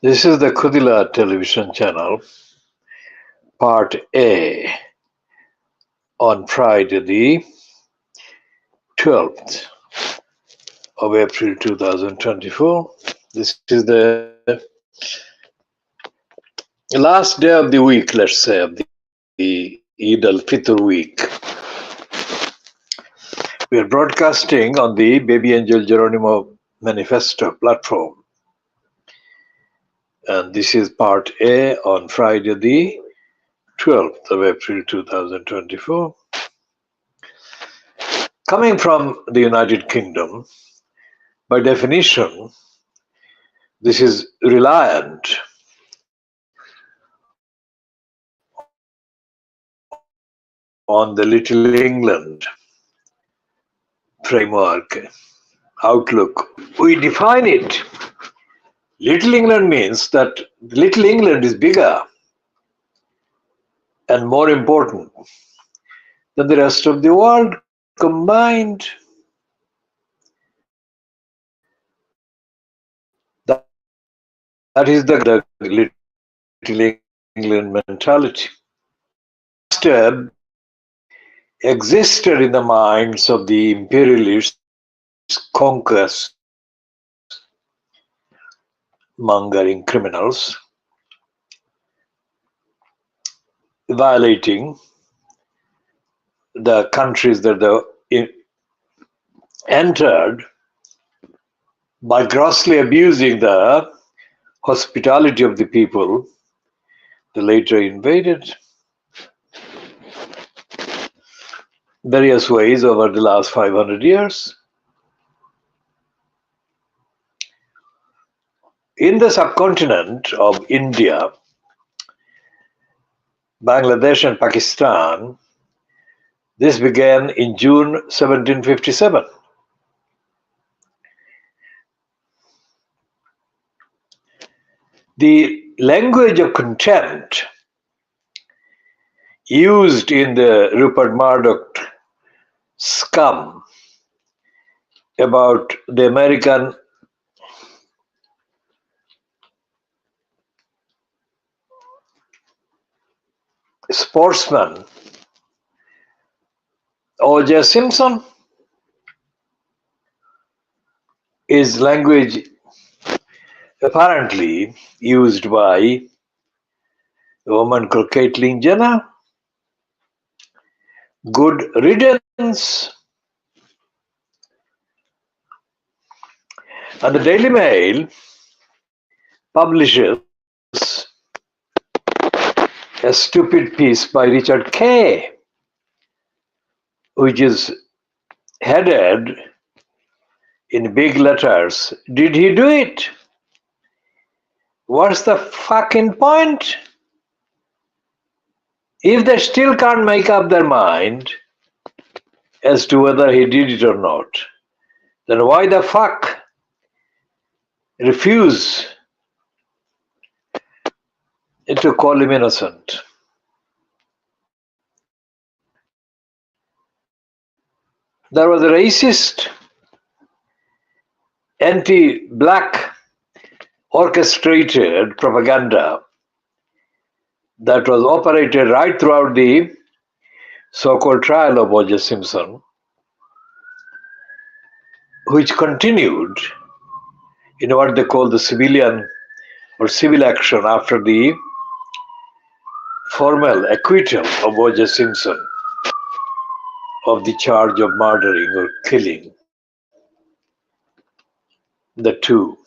This is the KhoodeelaarTV television channel, part A, on Friday the 12th of April 2024. This is the last day of the week, let's say, of the Eid al-Fitr week. We are broadcasting on the Baby Angelgeronimo Manifesto platform. And this is part A on Friday the 12th of April 2024. Coming from the United Kingdom, by definition, this is reliant on the Little England framework, outlook. We define it. Little England means that Little England is bigger and more important than the rest of the world combined. That is the Little England mentality. Step existed in the minds of the imperialists, conquest mongering criminals, violating the countries that they entered by grossly abusing the hospitality of the people they later invaded various ways over the last 500 years. In the subcontinent of India, Bangladesh and Pakistan, this began in June 1757. The language of contempt used in the Rupert Murdoch scum about the American sportsman O.J. Simpson is language apparently used by a woman called Caitlyn Jenner. Good riddance. And the Daily Mail publishes a stupid piece by Richard Kay, which is headed in big letters, "Did he do it?" What's the fucking point? If they still can't make up their mind as to whether he did it or not, then why the fuck refuse to call him innocent? There was a racist, anti-black orchestrated propaganda that was operated right throughout the so-called trial of O.J. Simpson, which continued in what they call the civilian or civil action after the formal acquittal of O.J. Simpson of the charge of murdering or killing the two.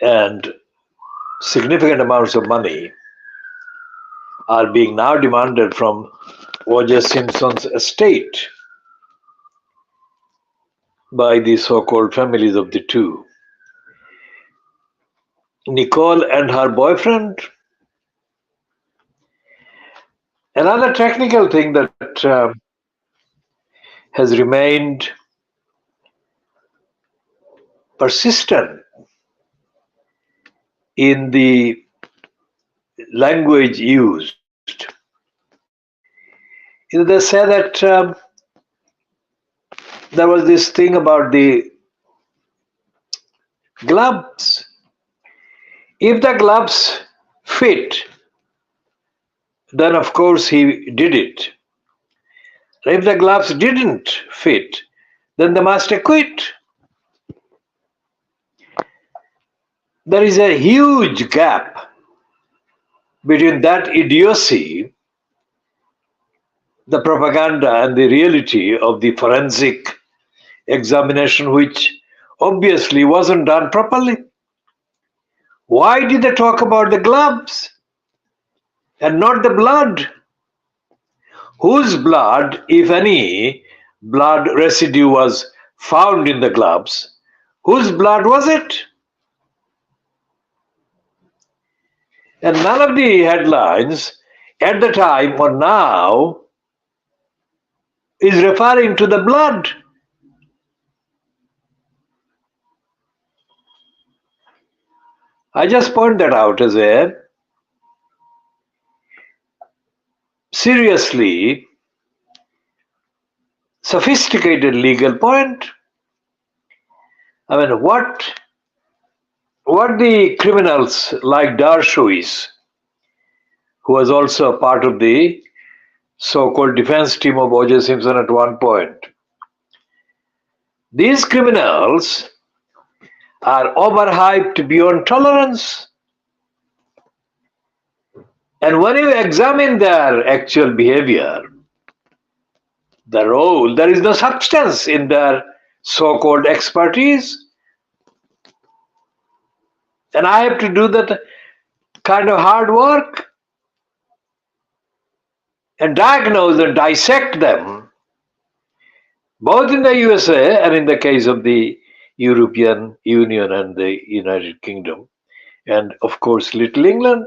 And significant amounts of money are being now demanded from O.J. Simpson's estate by the so-called families of the two. Nicole and her boyfriend. Another technical thing that has remained persistent in the language used is they say that there was this thing about the gloves. If the gloves fit, then of course he did it. If the gloves didn't fit, then the master quit. There is a huge gap between that idiocy, the propaganda, and the reality of the forensic examination, which obviously wasn't done properly. Why did they talk about the gloves and not the blood? Whose blood, if any, blood residue was found in the gloves? Whose blood was it? And none of the headlines at the time or now is referring to the blood. I just point that out as a seriously sophisticated legal point. I mean, what the criminals like Dershowitz, who was also a part of the so-called defense team of O.J. Simpson at one point, these criminals are overhyped beyond tolerance. And when you examine their actual behavior, the role, there is no substance in their so-called expertise. And I have to do that kind of hard work and diagnose and dissect them, both in the USA and in the case of the European Union and the United Kingdom, and of course Little England.